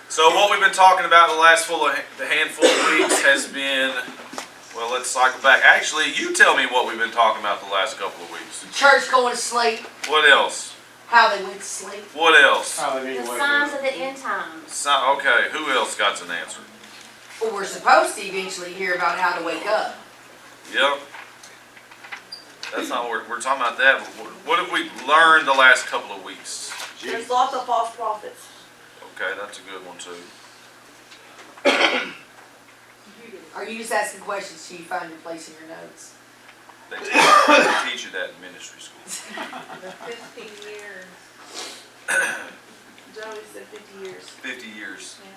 So what we've been talking about the last handful of weeks has been, well, let's cycle back. Actually, you tell me what we've been talking about the last couple of weeks. Church going to sleep. What else? How they went to sleep. What else? The signs of the end times. Okay, who else got an answer? Well, we're supposed to eventually hear about how to wake up. Yep. That's not what we're talking about that. But what have we learned the last couple of weeks? There's lots of false prophets. Okay, that's a good one too. Are you just asking questions till you find your place in your notes? They teach you that in ministry school. 15 years. Joey said 50 years. 50 years. Yeah.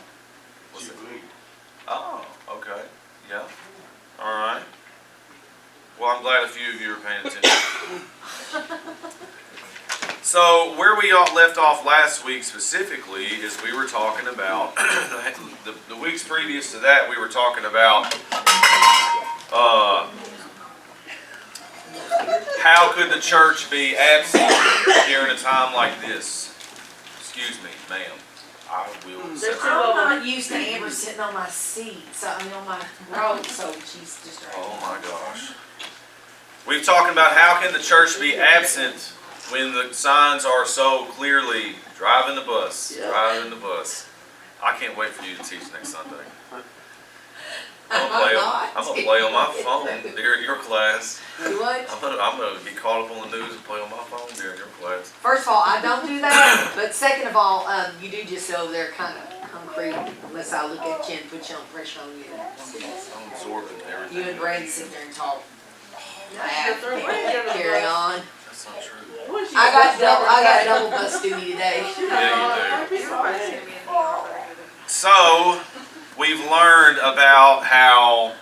What's it? Oh, okay. Yeah. All right. Well, I'm glad a few of you are paying attention. So, where we all left off last week specifically is we were talking about, the weeks previous to that, we were talking about how could the church be absent during a time like this? Excuse me, ma'am. I will There's separate. two of I'm them. not used to Amber sitting on my seat, on my robe, so she's distracted. Oh my gosh. We've talked about how can the church be absent when the signs are so clearly driving the bus, Yeah. driving the bus. I can't wait for you to teach next Sunday. I'm gonna play on my phone during your class. You what? I'm gonna get caught up on the news and play on my phone during your class. First of all, I don't do that. But second of all, you do just sit over there kind of concrete unless I look at you and put you on pressure on you. I'm absorbing everything. You and Brady sit there and talk. Yeah. Carry on. That's not true. I got double bus duty today. Yeah, you do. So, we've learned about how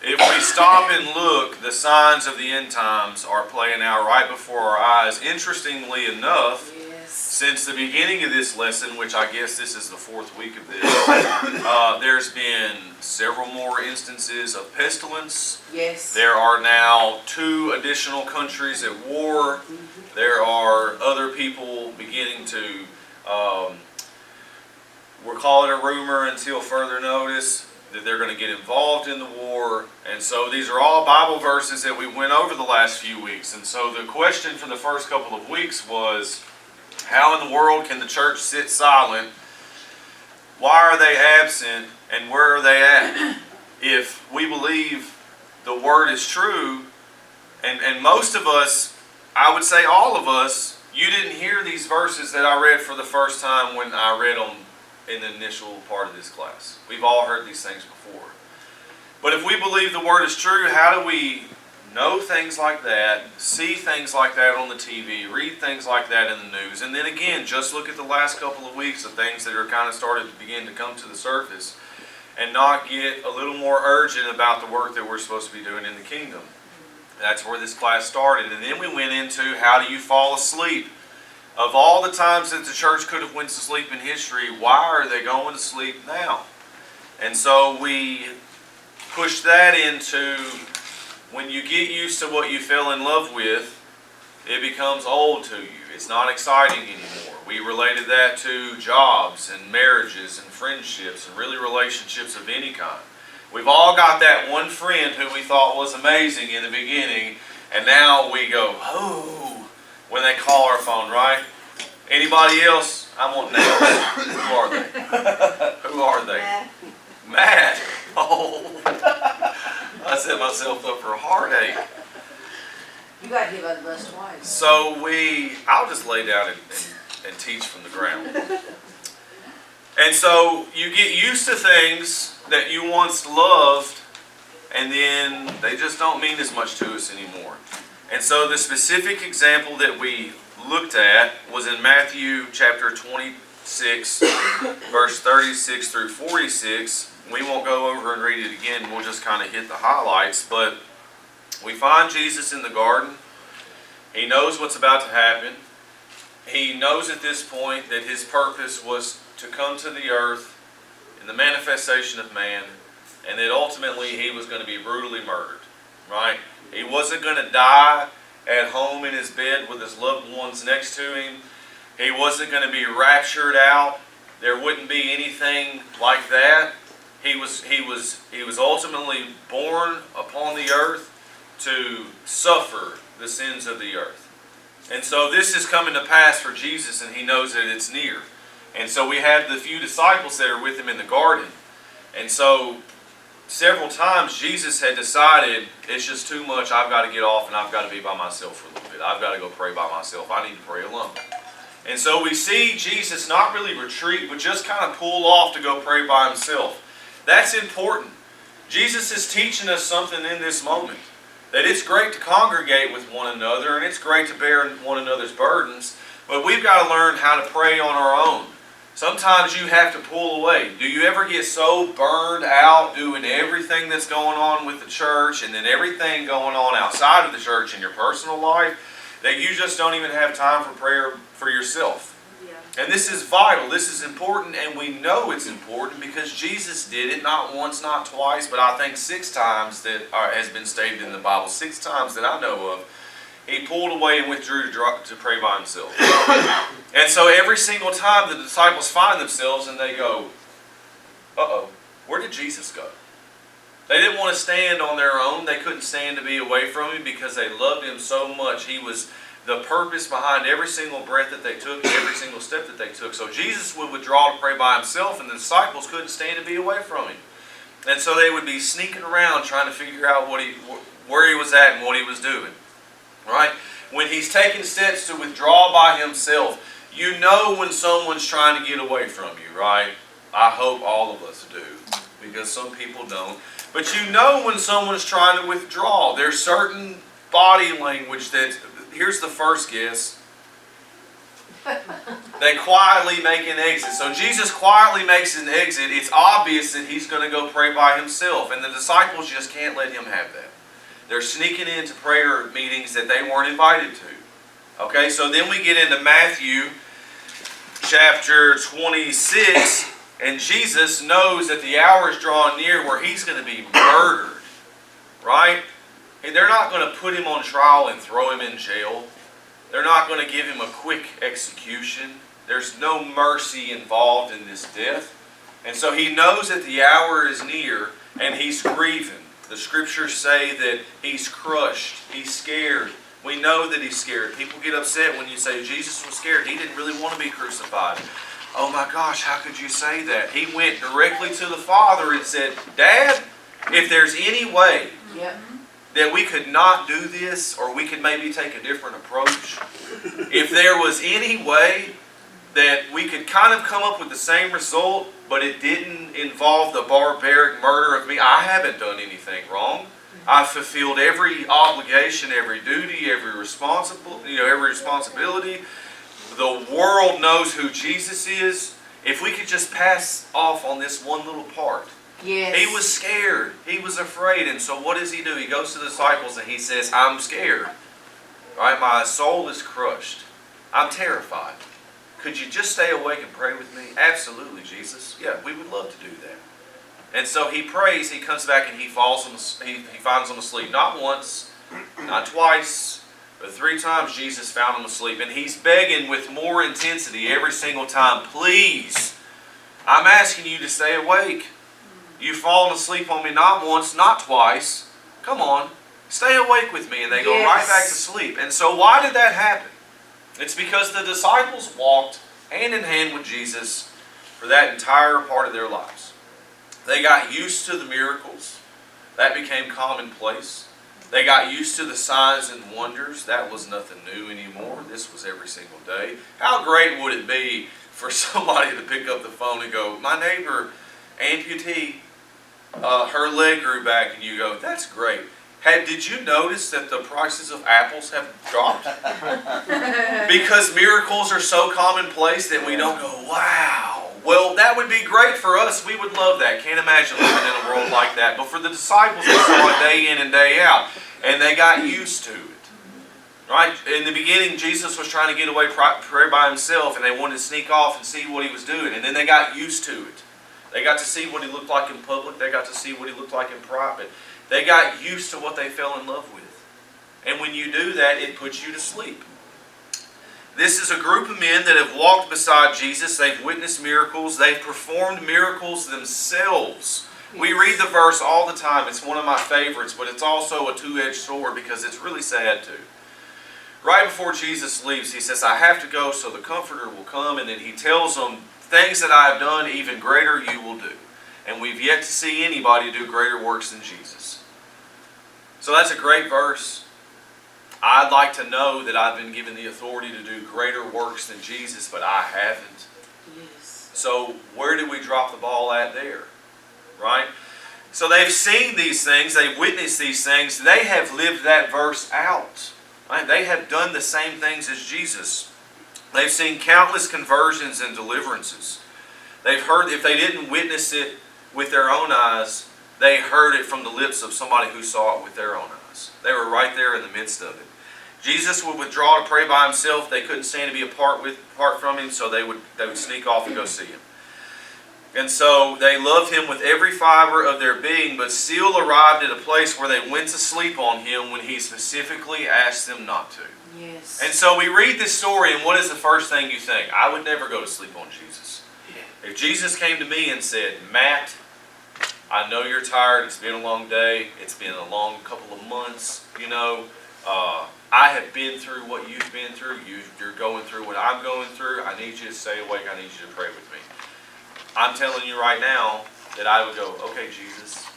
if we stop and look, the signs of the end times are playing out right before our eyes. Interestingly enough, Yes. since the beginning of this lesson, which I guess this is the fourth week of this, there's been several more instances of pestilence. Yes. There are now 2 additional countries at war. There are other people beginning to, we'll call it a rumor until further notice, that they're going to get involved in the war. And so these are all Bible verses that we went over the last few weeks. And so the question for the first couple of weeks was, how in the world can the church sit silent? Why are they absent? And where are they at? If we believe the word is true, and most of us, I would say all of us, you didn't hear these verses that I read for the first time when I read them in the initial part of this class. We've all heard these things before. But if we believe the word is true, how do we know things like that, see things like that on the TV, read things like that in the news, and then again, just look at the last couple of weeks of things that are kind of started to begin to come to the surface, and not get a little more urgent about the work that we're supposed to be doing in the kingdom. That's where this class started. And then we went into how do you fall asleep? Of all the times that the church could have went to sleep in history, why are they going to sleep now? And so we pushed that into when you get used to what you fell in love with, it becomes old to you. It's not exciting anymore. We related that to jobs and marriages and friendships and really relationships of any kind. We've all got that one friend who we thought was amazing in the beginning, and now we go, oh, when they call our phone, right? Anybody else? I want names. Who are they? Who are they? Matt. Oh, I set myself up for a heartache. You got hit by the bus twice. So I'll just lay down and teach from the ground. And so you get used to things that you once loved, and then they just don't mean as much to us anymore. And so the specific example that we looked at was in Matthew chapter 26, verse 36 through 46. We won't go over and read it again. We'll just kind of hit the highlights. But we find Jesus in the garden. He knows what's about to happen. He knows at this point that his purpose was to come to the earth in the manifestation of man, and that ultimately he was going to be brutally murdered, right? He wasn't going to die at home in his bed with his loved ones next to him. He wasn't going to be raptured out. There wouldn't be anything like that. He was ultimately born upon the earth to suffer the sins of the earth. And so this is coming to pass for Jesus, and he knows that it's near. And so we have the few disciples that are with him in the garden. And so several times Jesus had decided, it's just too much, I've got to get off and I've got to be by myself for a little bit. I've got to go pray by myself. I need to pray alone. And so we see Jesus not really retreat, but just kind of pull off to go pray by himself. That's important. Jesus is teaching us something in this moment. That it's great to congregate with one another, and it's great to bear one another's burdens, but we've got to learn how to pray on our own. Sometimes you have to pull away. Do you ever get so burned out doing everything that's going on with the church and then everything going on outside of the church in your personal life that you just don't even have time for prayer for yourself? Yeah. And this is vital. This is important, and we know it's important because Jesus did it not once, not twice, but I think 6 times that has been stated in the Bible. 6 times that I know of. He pulled away and withdrew to pray by himself. And so every single time the disciples find themselves and they go, uh-oh, where did Jesus go? They didn't want to stand on their own. They couldn't stand to be away from him because they loved him so much. He was the purpose behind every single breath that they took and every single step that they took. So Jesus would withdraw to pray by himself, and the disciples couldn't stand to be away from him. And so they would be sneaking around trying to figure out where he was at and what he was doing. Right? When he's taking steps to withdraw by himself, you know when someone's trying to get away from you, right? I hope all of us do, because some people don't. But you know when someone's trying to withdraw. There's certain body language that, here's the first guess. They quietly make an exit. So Jesus quietly makes an exit. It's obvious that he's going to go pray by himself, and the disciples just can't let him have that. They're sneaking into prayer meetings that they weren't invited to. Okay, so then we get into Matthew chapter 26, and Jesus knows that the hour is drawing near where he's going to be murdered. Right? And they're not going to put him on trial and throw him in jail. They're not going to give him a quick execution. There's no mercy involved in this death. And so he knows that the hour is near, and he's grieving. The scriptures say that he's crushed. He's scared. We know that he's scared. People get upset when you say Jesus was scared. He didn't really want to be crucified. Oh my gosh, how could you say that? He went directly to the Father and said, Dad, if there's any way that we could not do this, or we could maybe take a different approach, if there was any way that we could kind of come up with the same result, but it didn't involve the barbaric murder of me. I haven't done anything wrong. I've fulfilled every obligation, every duty, every responsibility. The world knows who Jesus is. If we could just pass off on this one little part. Yes. He was scared. He was afraid. And so what does he do? He goes to the disciples and he says, I'm scared. Right? My soul is crushed. I'm terrified. Could you just stay awake and pray with me? Absolutely, Jesus. Yeah, we would love to do that. And so he prays, he comes back and he finds them asleep. Not once, not twice, but 3 times Jesus found them asleep. And he's begging with more intensity every single time, please, I'm asking you to stay awake. You've fallen asleep on me not once, not twice. Come on, stay awake with me. And they go right back to sleep. And so why did that happen? It's because the disciples walked hand in hand with Jesus for that entire part of their lives. They got used to the miracles. That became commonplace. They got used to the signs and wonders. That was nothing new anymore. This was every single day. How great would it be for somebody to pick up the phone and go, my neighbor, amputee, her leg grew back, and you go, that's great. Did you notice that the prices of apples have dropped? Because miracles are so commonplace that we don't go, wow. Well, that would be great for us. We would love that. Can't imagine living in a world like that. But for the disciples, they saw it day in and day out. And they got used to it. Right? In the beginning, Jesus was trying to get away, pray by himself, and they wanted to sneak off and see what he was doing. And then they got used to it. They got to see what he looked like in public. They got to see what he looked like in private. They got used to what they fell in love with. And when you do that, it puts you to sleep. This is a group of men that have walked beside Jesus. They've witnessed miracles. They've performed miracles themselves. We read the verse all the time. It's one of my favorites, but it's also a two-edged sword because it's really sad too. Right before Jesus leaves, he says, I have to go so the Comforter will come. And then he tells them, things that I have done, even greater you will do. And we've yet to see anybody do greater works than Jesus. So that's a great verse. I'd like to know that I've been given the authority to do greater works than Jesus, but I haven't. Yes. So where did we drop the ball at there? Right? So they've seen these things, they've witnessed these things, they have lived that verse out. Right? They have done the same things as Jesus. They've seen countless conversions and deliverances. They've heard, if they didn't witness it with their own eyes, they heard it from the lips of somebody who saw it with their own eyes. They were right there in the midst of it. Jesus would withdraw to pray by himself. They couldn't stand to be apart from him, so they would sneak off and go see him. And so they loved him with every fiber of their being, but still arrived at a place where they went to sleep on him when he specifically asked them not to. Yes. And so we read this story, and what is the first thing you think? I would never go to sleep on Jesus. If Jesus came to me and said, Matt, I know you're tired. It's been a long day. It's been a long couple of months. You know, I have been through what you've been through. You're going through what I'm going through. I need you to stay awake. I need you to pray with me. I'm telling you right now that I would go, okay, Jesus.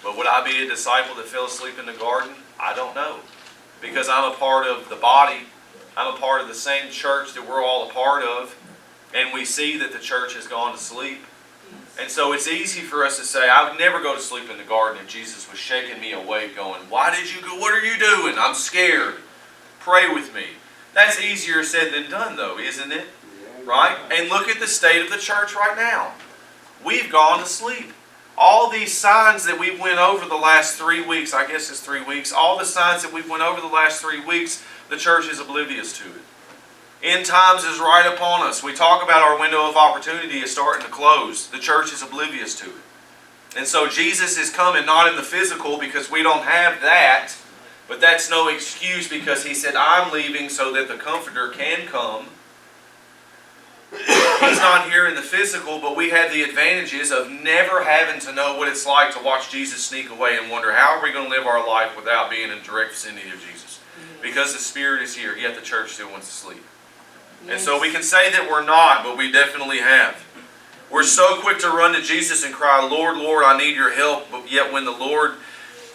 But would I be a disciple that fell asleep in the garden? I don't know. Because I'm a part of the body. I'm a part of the same church that we're all a part of. And we see that the church has gone to sleep. And so it's easy for us to say, I would never go to sleep in the garden if Jesus was shaking me awake going, why did you go? What are you doing? I'm scared. Pray with me. That's easier said than done though, isn't it? Right? And look at the state of the church right now. We've gone to sleep. All these signs that we went over the last 3 weeks, I guess it's 3 weeks, all the signs that we went over the last 3 weeks, the church is oblivious to it. End times is right upon us. We talk about our window of opportunity is starting to close. The church is oblivious to it. And so Jesus is coming not in the physical because we don't have that, but that's no excuse because he said, I'm leaving so that the Comforter can come. He's not here in the physical, but we have the advantages of never having to know what it's like to watch Jesus sneak away and wonder, how are we going to live our life without being in direct vicinity of Jesus? Because the Spirit is here, yet the church still wants to sleep. Yes. And so we can say that we're not, but we definitely have. We're so quick to run to Jesus and cry, Lord, Lord, I need your help. But yet when the Lord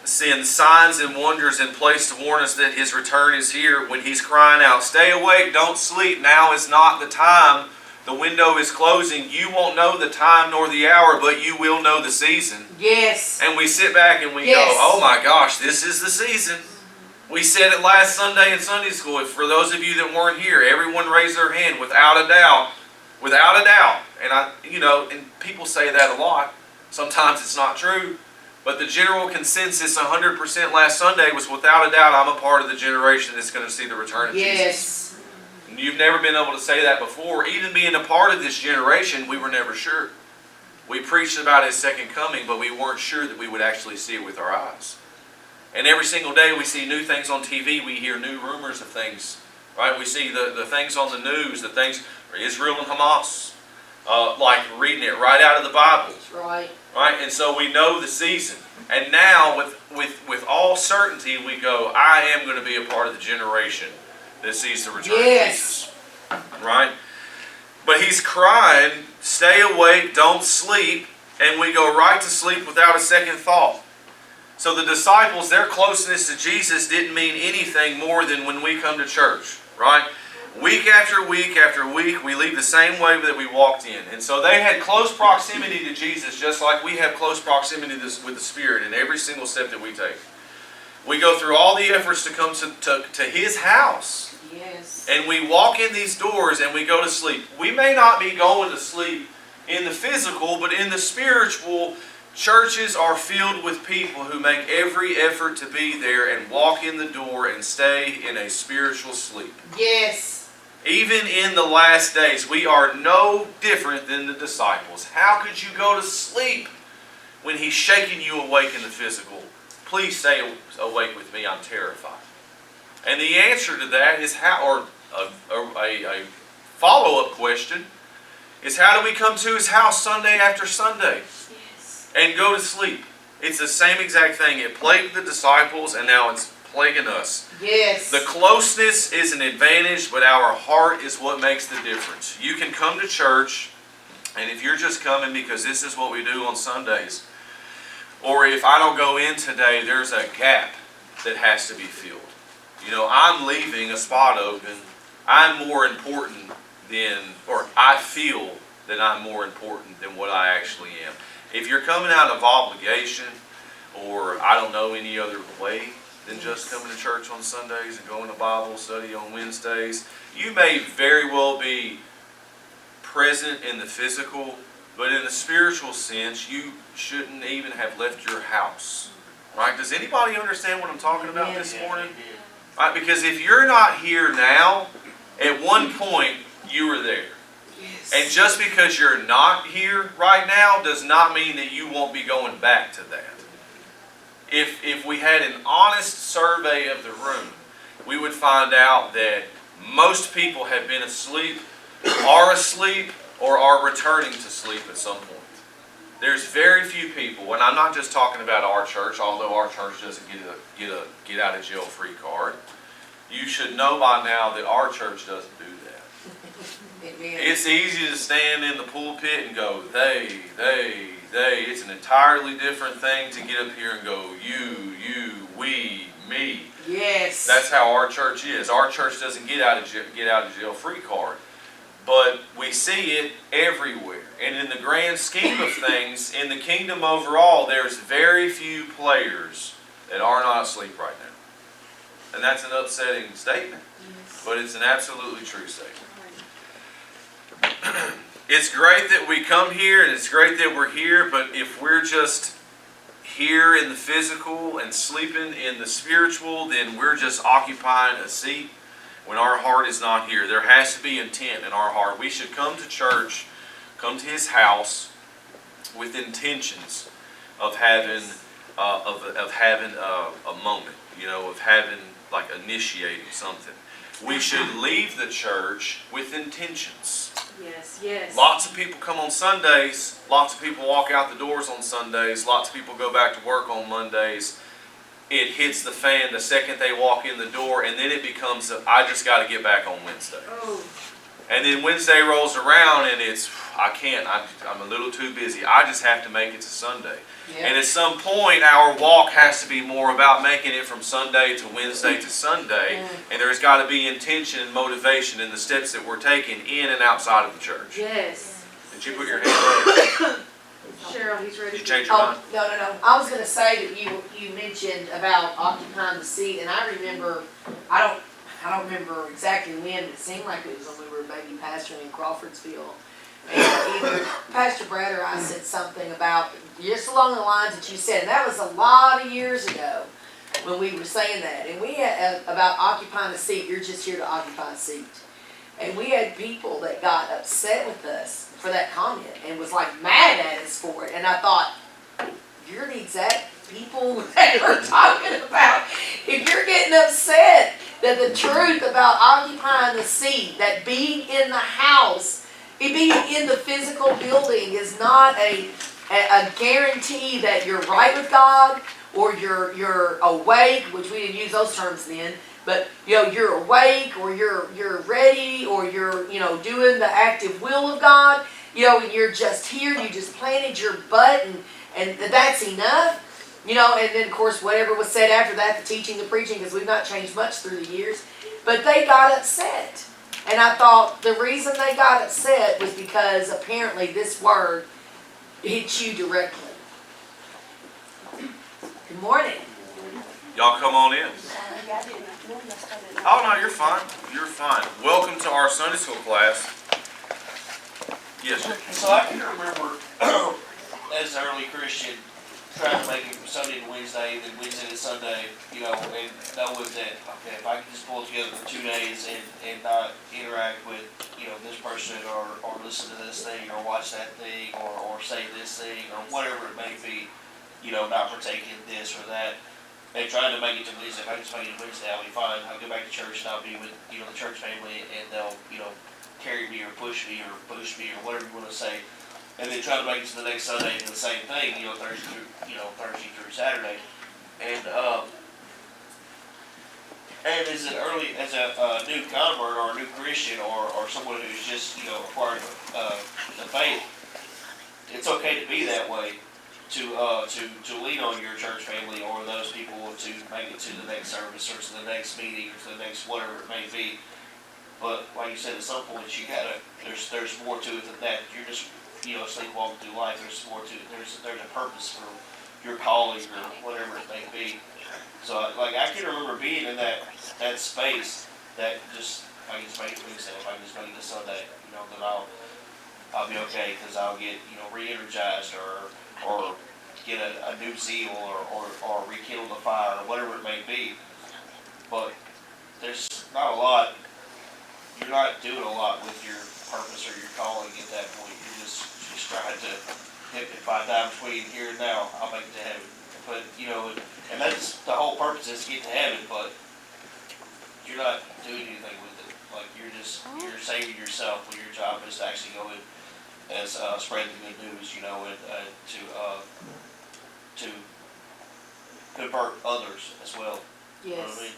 sends signs and wonders in place to warn us that his return is here, when he's crying out, stay awake, don't sleep, now is not the time. The window is closing. You won't know the time nor the hour, but you will know the season. Yes. And we sit back and we Yes. go, oh my gosh, this is the season. We said it last Sunday in Sunday school. For those of you that weren't here, everyone raised their hand without a doubt. Without a doubt. And and people say that a lot. Sometimes it's not true. But the general consensus 100% last Sunday was without a doubt, I'm a part of the generation that's going to see the return of Jesus. Yes. You've never been able to say that before. Even being a part of this generation, we were never sure. We preached about his second coming, but we weren't sure that we would actually see it with our eyes. And every single day we see new things on TV. We hear new rumors of things. Right? We see the things on the news, the things, Israel and Hamas. Like reading it right out of the Bible. That's right. Right? And so we know the season. And now with all certainty we go, I am going to be a part of the generation that sees the return of Jesus. Right? But he's crying, stay awake, don't sleep, and we go right to sleep without a second thought. So the disciples, their closeness to Jesus didn't mean anything more than when we come to church. Right? Week after week after week, we leave the same way that we walked in. And so they had close proximity to Jesus, just like we have close proximity with the Spirit in every single step that we take. We go through all the efforts to come to his house. Yes. And we walk in these doors and we go to sleep. We may not be going to sleep in the physical, but in the spiritual, churches are filled with people who make every effort to be there and walk in the door and stay in a spiritual sleep. Yes. Even in the last days, we are no different than the disciples. How could you go to sleep when he's shaking you awake in the physical? Please stay awake with me, I'm terrified. And the answer to that is how, or a follow-up question is, how do we come to His house Sunday after Sunday Yes. and go to sleep? It's the same exact thing. It plagued the disciples, and now it's plaguing us. Yes. The closeness is an advantage, but our heart is what makes the difference. You can come to church, and if you're just coming because this is what we do on Sundays, or if I don't go in today, there's a gap that has to be filled. You know, I'm leaving a spot open. I'm more important than, or I feel that I'm more important than what I actually am. If you're coming out of obligation, or I don't know any other way than just coming to church on Sundays and going to Bible study on Wednesdays, you may very well be present in the physical, but in the spiritual sense, you shouldn't even have left your house. Right? Does anybody understand what I'm talking about this morning? Right? Because if you're not here now, at one point you were there. Yes. And just because you're not here right now does not mean that you won't be going back to that. If we had an honest survey of the room, we would find out that most people have been asleep, are asleep, or are returning to sleep at some point. There's very few people, and I'm not just talking about our church, although our church doesn't get out of jail free card. You should know by now that our church doesn't do that. Amen. It's easy to stand in the pulpit and go, they. It's an entirely different thing to get up here and go, you, we, me. Yes. That's how our church is. Our church doesn't get out of jail free card. But we see it everywhere. And in the grand scheme of things, in the kingdom overall, there's very few players that are not asleep right now. And that's an upsetting statement. Yes. But it's an absolutely true statement. It's great that we come here, and it's great that we're here, but if we're just here in the physical and sleeping in the spiritual, then we're just occupying a seat when our heart is not here. There has to be intent in our heart. We should come to church, come to His house with intentions of having a moment, you know, of having, like, initiating something. We should leave the church with intentions. Yes, yes. Lots of people come on Sundays. Lots of people walk out the doors on Sundays. Lots of people go back to work on Mondays. It hits the fan the second they walk in the door, and then it becomes, I just got to get back on Wednesday. Oh. And then Wednesday rolls around, and it's, I can't, I'm a little too busy. I just have to make it to Sunday. Yeah. And at some point, our walk has to be more about making it from Sunday to Wednesday to Sunday. And there's got to be intention and motivation in the steps that we're taking in and outside of the church. Yes. Did you put your hand up? Cheryl, he's ready. Did you change your mind? No. I was going to say that you mentioned about occupying the seat, and I remember, I don't remember exactly when, but it seemed like it was when we were maybe pastoring in Crawfordsville. And either Pastor Brad or I said something about, just along the lines that you said, and that was a lot of years ago when we were saying that. And we had, about occupying a seat, you're just here to occupy a seat. And we had people that got upset with us for that comment and was like mad at us for it. And I thought, you're the exact people that we're talking about. If you're getting upset that the truth about occupying the seat, that being in the house, being in the physical building is not a guarantee that you're right with God, or you're awake, which we didn't use those terms then, but you're awake, or you're ready, or you're doing the active will of God, and you're just here, you just planted your butt, and that's enough. And then of course whatever was said after that, the teaching, the preaching, because we've not changed much through the years, but they got upset. And I thought the reason they got upset was because apparently this word hit you directly. Good morning. Y'all come on in. Oh no, you're fine. You're fine. Welcome to our Sunday school class. Yes, sir. So I can remember as an early Christian trying to make it from Sunday to Wednesday, then Wednesday to Sunday, and knowing that, okay, if I can just pull it together for 2 days and not interact with, this person or listen to this thing or watch that thing or say this thing or whatever it may be, not partake in this or that, and trying to make it to Wednesday. If I can just make it to Wednesday, I'll be fine. I'll go back to church and I'll be with, you know, the church family, and they'll, you know, carry me or push me or boost me or whatever you want to say. And then try to make it to the next Sunday and do the same thing, you know, Thursday through Saturday. And as a new convert or a new Christian or someone who's just, you know, acquired the faith, it's okay to be that way, to lean on your church family or those people to make it to the next service or to the next meeting or to the next whatever it may be. But like you said, at some point there's more to it than that. You're just, you know, sleepwalking through life. There's more to it. There's a purpose for your calling or whatever it may be. So like I can remember being in that space that just, if I can just make it Wednesday, if I can just make it to Sunday, you know, then I'll be okay, because I'll get, you know, re-energized or get a new zeal or rekindle the fire or whatever it may be. But there's not a lot, you're not doing a lot with your purpose or your calling at that point. You're just trying to hit it 5 times between here and now. I'll make it to heaven. But, you know, and that's the whole purpose, is to get to heaven, but you're not doing anything with it. Like, you're saving yourself when your job is to actually go in as spread the good news, you know, and to convert others as well. You know what I Yes. mean?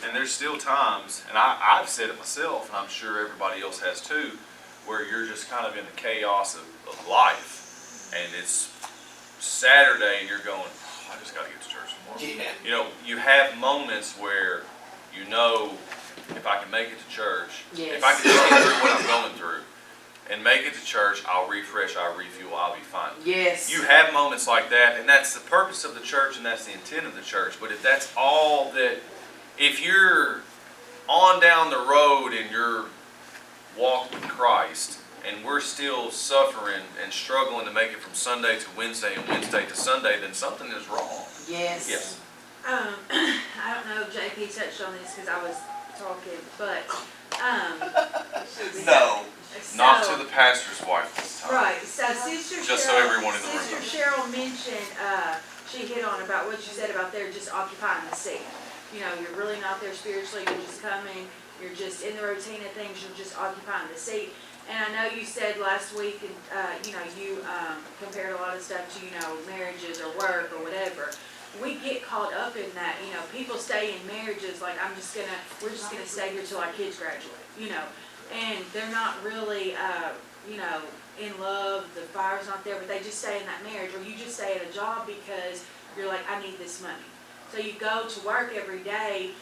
And there's still times, and I've said it myself, and I'm sure everybody else has too, where you're just kind of in the chaos of life, and it's Saturday and you're going, oh, I just got to get to church tomorrow. Yeah. You know, you have moments where you know, if I can make it to church, if I can just get through what I'm going through and make it to church, I'll refresh, I'll refuel, I'll be fine. Yes. You have moments like that, and that's the purpose of the church, and that's the intent of the church. But if that's all that, if you're on down the road in your walk with Christ, and we're still suffering and struggling to make it from Sunday to Wednesday and Wednesday to Sunday, then something is wrong. Yes. Yes. I don't know if JP touched on this because I was talking, but, No. Not so- to the pastor's wife this time. Right, so Sister Cheryl. Just so everyone in the room Sister Cheryl mentioned, she hit on about what you said about they're just occupying the seat. You know, you're really not there spiritually, you're just coming, you're just in the routine of things, you're just occupying the seat. And I know you said last week, you know, you compared a lot of stuff to, you know, marriages or work or whatever. We get caught up in that, you know, people stay in marriages like, we're just gonna stay here till our kids graduate, you know. And they're not really, you know, in love, the fire's not there, but they just stay in that marriage. Or you just stay at a job because you're like, I need this money. So you go to work every day,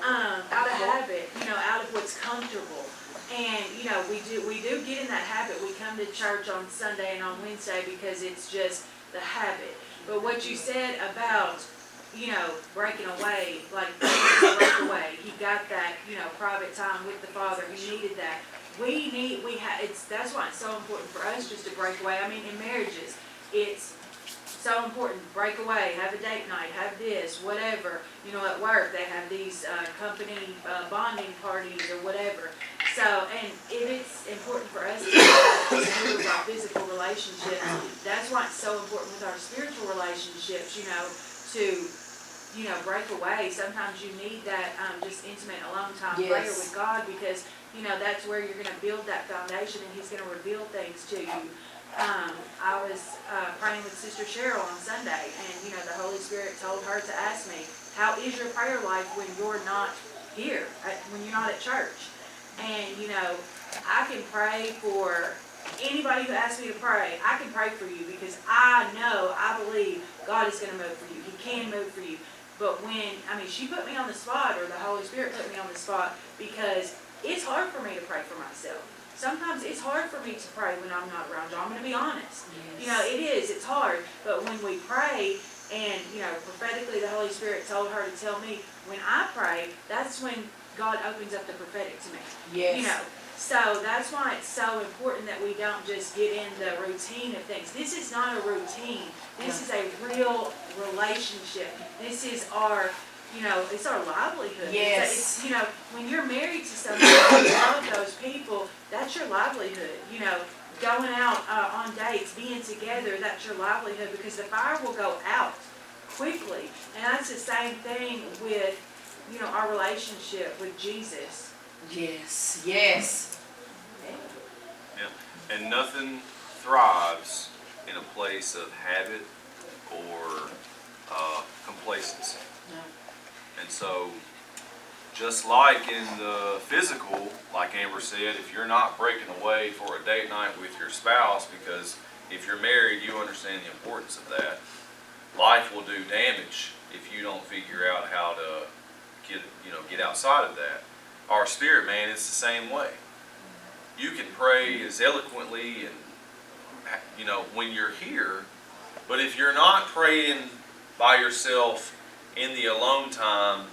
out of habit, you know, out of what's comfortable. And, you know, we do get in that habit. We come to church on Sunday and on Wednesday because it's just the habit. But what you said about, you know, breaking away, like, break away. He got that, you know, private time with the Father. He needed that. That's why it's so important for us just to break away. I mean, in marriages, it's so important. Break away, have a date night, have this, whatever. You know, at work, they have these company bonding parties or whatever. So, and if it's important for us to improve our physical relationships, that's why it's so important with our spiritual relationships, you know, to, you know, break away. Sometimes you need that just intimate alone time prayer with God, because, you know, that's where you're going to build that foundation and He's going to reveal things to you. I was praying with Sister Cheryl on Sunday, and, you know, the Holy Spirit told her to ask me, how is your prayer life when you're not here, when you're not at church? And, you know, I can pray for anybody who asks me to pray. I can pray for you because I believe God is going to move for you. He can move for you. But she put me on the spot, or the Holy Spirit put me on the spot, because it's hard for me to pray for myself. Sometimes it's hard for me to pray when I'm not around you. I'm going to be honest. Yes. You know, it is. It's hard. But when we pray, and, you know, prophetically the Holy Spirit told her to tell me, when I pray, that's when God opens up the prophetic to me. Yes. You know, so that's why it's so important that we don't just get in the routine of things. This is not a routine. This is a real relationship. This is our, you know, it's our livelihood. Yes. It's, you know, when you're married to somebody, you love those people, that's your livelihood. You know, going out on dates, being together, that's your livelihood, because the fire will go out quickly. And that's the same thing with, you know, our relationship with Jesus. Yes, yes. And nothing thrives in a place of habit or complacency. No. And so, just like in the physical, like Amber said, if you're not breaking away for a date night with your spouse, because if you're married, you understand the importance of that, life will do damage if you don't figure out how to get outside of that. Our spirit man is the same way. You can pray as eloquently and when you're here, but if you're not praying by yourself in the alone time,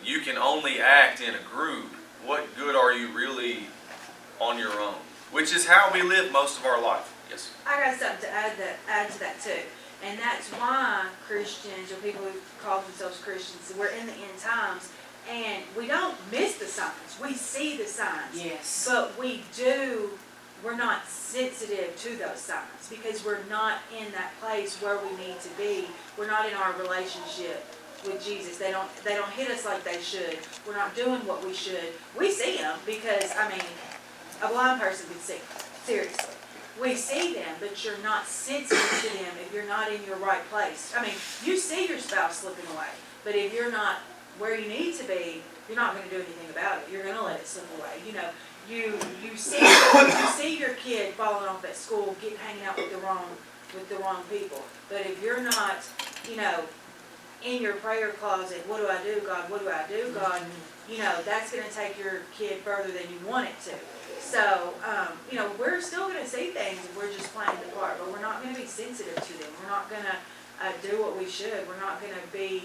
you can only act in a group. What good are you really on your own? Which is how we live most of our life. Yes. I got something to add to that too. And that's why Christians, or people who call themselves Christians, we're in the end times, and we don't miss the signs. We see the signs. Yes. But we're not sensitive to those signs because we're not in that place where we need to be. We're not in our relationship with Jesus. They don't hit us like they should. We're not doing what we should. We see them because, a blind person can see, seriously. We see them, but you're not sensitive to them if you're not in your right place. You see your spouse slipping away, but if you're not where you need to be, you're not going to do anything about it. You're going to let it slip away. You see your kid falling off at school, hanging out with the wrong people. But if you're not, in your prayer closet, what do I do, God? What do I do, God? That's going to take your kid further than you want it to. So, we're still going to see things if we're just playing the part, but we're not going to be sensitive to them. We're not going to do what we should. We're not going to be,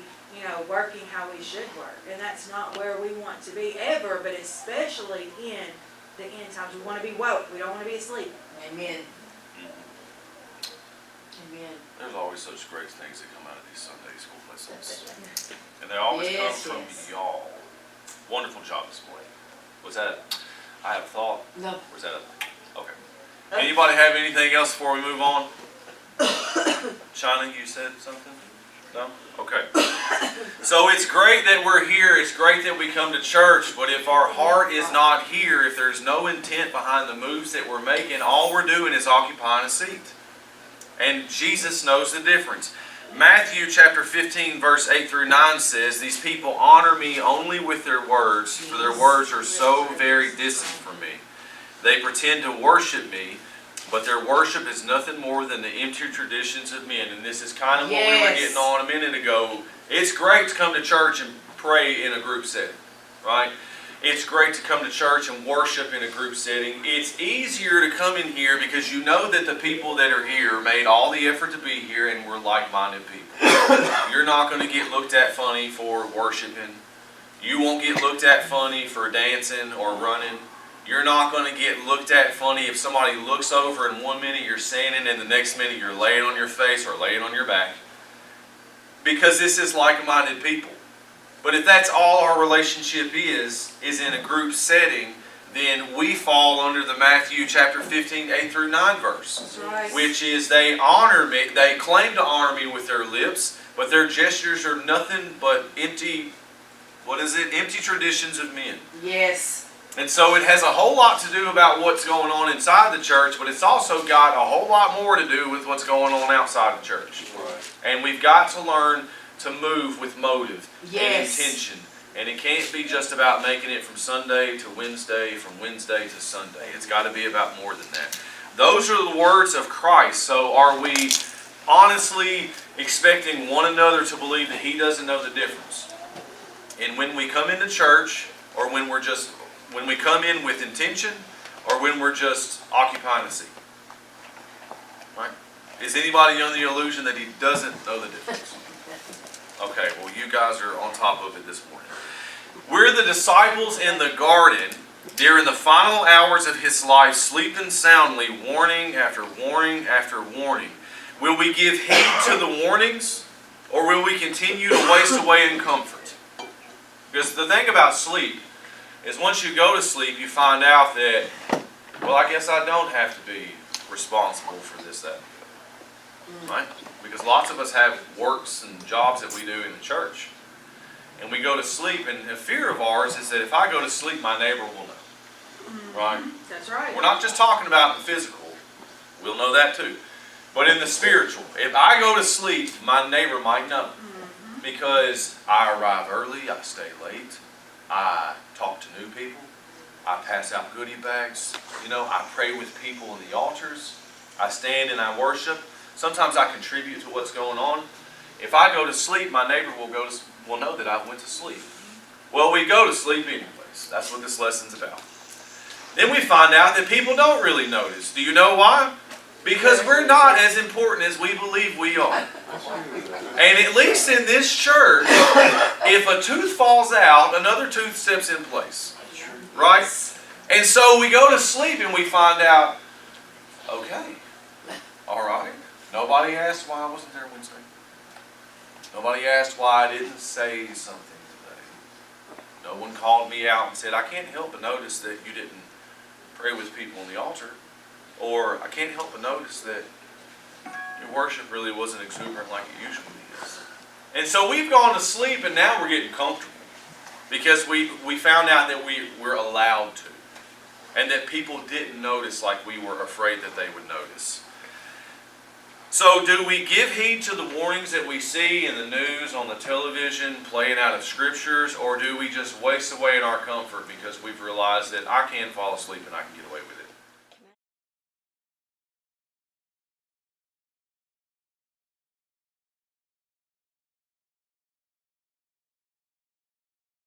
working how we should work. And that's not where we want to be ever, but especially in the end times. We want to be woke. We don't want to be asleep. Amen. Amen. There's always such great things that come out of these Sunday school lessons. And they always come from y'all. Wonderful job this morning. Was that I have a thought? No. Or is that okay. Anybody have anything else before we move on? China, you said something? No? Okay. So it's great that we're here. It's great that we come to church. But if our heart is not here, if there's no intent behind the moves that we're making, all we're doing is occupying a seat. And Jesus knows the difference. Matthew chapter 15 verse 8 through 9 says, "These people honor me only with their words, for their words are so very distant from me. They pretend to worship me, but their worship is nothing more than the empty traditions of men." And this is kind of what we were getting on a minute ago. It's great to come to church and pray in a group setting, right? It's great to come to church and worship in a group setting. It's easier to come in here because you know that the people that are here made all the effort to be here and we're like-minded people. You're not going to get looked at funny for worshiping. You won't get looked at funny for dancing or running. You're not going to get looked at funny if somebody looks over and 1 minute you're standing and the next minute you're laying on your face or laying on your back. Because this is like-minded people. But if that's all our relationship is in a group setting, then we fall under the Matthew chapter 15, 8 through 9 verse. That's right. Which is they honor me, they claim to honor me with their lips, but their gestures are nothing but empty, empty traditions of men. Yes. And so it has a whole lot to do about what's going on inside the church, but it's also got a whole lot more to do with what's going on outside the church. Right. And we've got to learn to move with motive and Yes. intention. And it can't be just about making it from Sunday to Wednesday, from Wednesday to Sunday. It's got to be about more than that. Those are the words of Christ. So are we honestly expecting one another to believe that He doesn't know the difference? And when we come into church, or when we come in with intention, or when we're just occupying a seat? Right? Is anybody under the illusion that he doesn't know the difference? Okay, well you guys are on top of it this morning. We're the disciples in the garden during the final hours of His life, sleeping soundly, warning after warning after warning. Will we give heed to the warnings, or will we continue to waste away in comfort? Because the thing about sleep is once you go to sleep, you find out that, well, I guess I don't have to be responsible for this, that. right? Because lots of us have works and jobs that we do in the church. And we go to sleep, and a fear of ours is that if I go to sleep, my neighbor will know, right? That's right. We're not just talking about the physical. We'll know that too. But in the spiritual, if I go to sleep, my neighbor might know. Because I arrive early, I stay late, I talk to new people, I pass out goodie bags, I pray with people in the altars, I stand and I worship. Sometimes I contribute to what's going on. If I go to sleep, my neighbor will know that I went to sleep. Well, we go to sleep anyways. That's what this lesson's about. Then we find out that people don't really notice. Do you know why? Because we're not as important as we believe we are. And at least in this church, if a tooth falls out, another tooth steps in place. Right? And so we go to sleep and we find out, okay, all right. Nobody asked why I wasn't there Wednesday. Nobody asked why I didn't say something today. No one called me out and said, I can't help but notice that you didn't pray with people on the altar. Or I can't help but notice that your worship really wasn't exuberant like it usually is. And so we've gone to sleep and now we're getting comfortable. Because we found out that we're allowed to. And that people didn't notice like we were afraid that they would notice. So do we give heed to the warnings that we see in the news, on the television, playing out of scriptures, or do we just waste away in our comfort because we've realized that I can fall asleep and I can get away with it